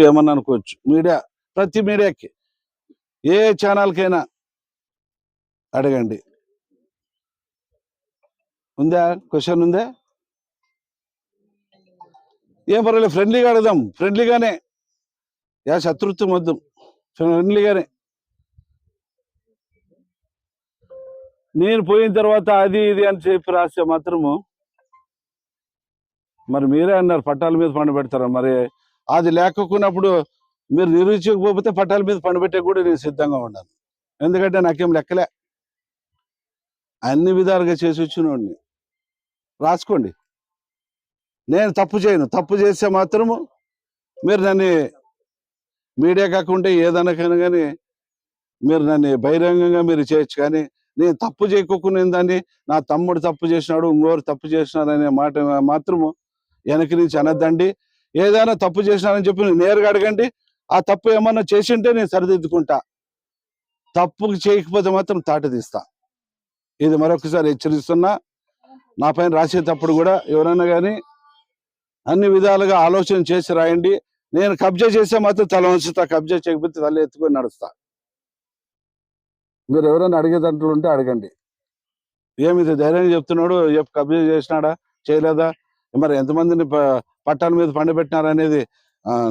ఏమన్నా అనుకోవచ్చు. మీడియా ప్రతి మీడియాకి ఏ ఛానల్కైనా అడగండి. ఉందా క్వశ్చన్? ఉందా? ఏం పర్వాలేదు, ఫ్రెండ్లీగా అడుగుదాం. ఫ్రెండ్లీగానే, శత్రుత్వం వద్దు, ఫ్రెండ్లీగానే. నేను పోయిన తర్వాత అది ఇది అని చెప్పి రాస్తే మాత్రము మరి మీరే అన్నారు పట్టాల మీద పండబెడతారా? మరి అది లేకున్నప్పుడు మీరు నిరూపించకపోతే పట్టాల మీద పండబెట్టే కూడా నేను సిద్ధంగా ఉన్నాను. ఎందుకంటే నాకేం లెక్కలే, అన్ని విధాలుగా చేసి వచ్చినోడిని. రాసుకోండి. నేను తప్పు చేయను. తప్పు చేస్తే మాత్రము మీరు నన్ను మీడియా కాకుండా ఏదైనా కానీ మీరు నన్ను బహిరంగంగా మీరు చేయొచ్చు. కానీ నేను తప్పు చేయకోకుండా దాన్ని నా తమ్ముడు తప్పు చేసినాడు, ఇంకోరు తప్పు చేసినాడు అనే మాట మాత్రము వెనక నుంచి అనద్దండి. ఏదైనా తప్పు చేసినారని చెప్పి నేరుగా అడగండి. ఆ తప్పు ఏమన్నా చేసింటే నేను సరిదిద్దుకుంటా. తప్పు చేయకపోతే మాత్రం తాట తీస్తా. ఇది మరొకసారి హెచ్చరిస్తున్నా. నా పైన రాసేటప్పుడు కూడా ఎవరైనా కానీ అన్ని విధాలుగా ఆలోచన చేసి రాయండి. నేను కబ్జా చేస్తే మాత్రం తల వంచుతా, కబ్జా చేయకపోతే తల ఎత్తుకొని నడుస్తా. మీరు ఎవరైనా అడిగేదంటూ ఉంటే అడగండి. ఏమిది ధైర్యంగా చెప్తున్నాడు, కబ్జా చేసినాడా చేయలేదా, మరి ఎంతమందిని పట్టాల మీద పండబెట్టినారనేది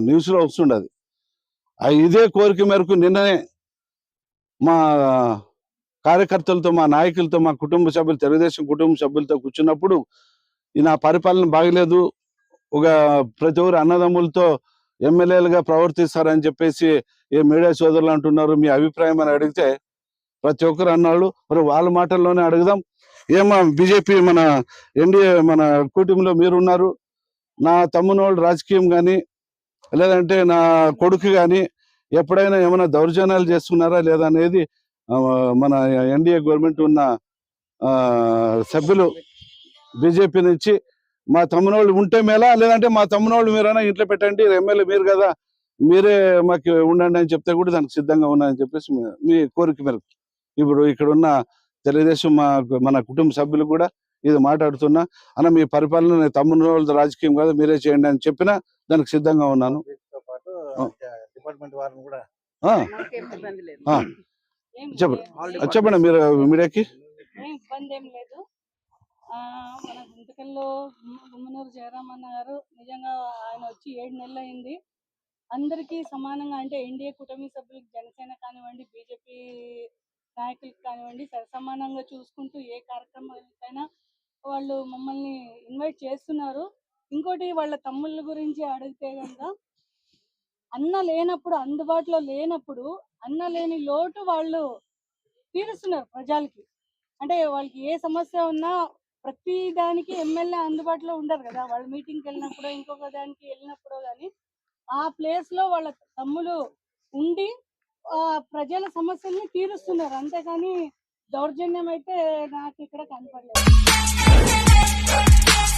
న్యూస్లో వస్తుండదు. ఇదే కోరిక మేరకు నిన్ననే మా కార్యకర్తలతో, మా నాయకులతో, మా కుటుంబ సభ్యులు, తెలుగుదేశం కుటుంబ సభ్యులతో కూర్చున్నప్పుడు నా పరిపాలన బాగలేదు, ఒక ప్రతి ఒక్కరు అన్నదమ్ములతో ఎమ్మెల్యేలుగా ప్రవర్తిస్తారని చెప్పేసి ఏ మీడియా సోదరులు అంటున్నారు, మీ అభిప్రాయం అని అడిగితే ప్రతి ఒక్కరు అన్నాళ్ళు. మరి వాళ్ళ మాటల్లోనే అడుగుదాం. ఏమో బీజేపీ మన ఎన్డీఏ మన కూటమిలో మీరున్నారు. నా తమ్మునోళ్ళు రాజకీయం కానీ లేదంటే నా కొడుకు కానీ ఎప్పుడైనా ఏమైనా దౌర్జన్యాలు చేస్తున్నారా లేదా అనేది మన ఎన్డీఏ గవర్నమెంట్ ఉన్న సభ్యులు బీజేపీ నుంచి మా తమ్మునోళ్ళు ఉంటే మేలా, లేదంటే మా తమ్మునోళ్ళు మీరైనా ఇంట్లో పెట్టండి, ఎమ్మెల్యే మీరు కదా, మీరే మాకు ఉండండి అని చెప్తే కూడా దానికి సిద్ధంగా ఉన్నాయని చెప్పేసి మీ కోరిక మేరకు ఇప్పుడు ఇక్కడ ఉన్న తెలుగుదేశం మన కుటుంబ సభ్యులు కూడా ఇది మాట్లాడుతున్నా. అన్న మీ పరిపాలన తమ్మునోళ్ళ రాజకీయం కదా, మీరే చేయండి అని చెప్పినా దానికి సిద్ధంగా ఉన్నాను. చెప్పండి మీరు మీడియాకి. ఇబ్బంది ఏం లేదు. మన గుంతకల్లో గుమ్మనూరు జయరామన్న గారు నిజంగా ఆయన వచ్చి 7 నెలలు అయింది. అందరికీ సమానంగా, అంటే ఎన్డీఏ కూటమి సభ్యులకు, జనసేన కానివ్వండి, బీజేపీ నాయకులకు కానివ్వండి, సమానంగా చూసుకుంటూ ఏ కార్యక్రమాలకైనా వాళ్ళు మమ్మల్ని ఇన్వైట్ చేస్తున్నారు. ఇంకోటి వాళ్ళ తమ్ముళ్ళ గురించి అడిగితే కనుక, అన్న లేనప్పుడు, అందుబాటులో లేనప్పుడు అన్న లేని లోటు వాళ్ళు తీరుస్తున్నారు ప్రజలకి. అంటే వాళ్ళకి ఏ సమస్య ఉన్నా ప్రతి దానికి ఎమ్మెల్యే అందుబాటులో ఉండరు కదా, వాళ్ళు మీటింగ్కి వెళ్ళినప్పుడు ఇంకొక దానికి వెళ్ళినప్పుడు కానీ ఆ ప్లేస్ లో వాళ్ళ తమ్ములు ఉండి ప్రజల సమస్యల్ని తీరుస్తున్నారు. అంతేకాని దౌర్జన్యం అయితే నాకు ఇక్కడ కనపడలేదు.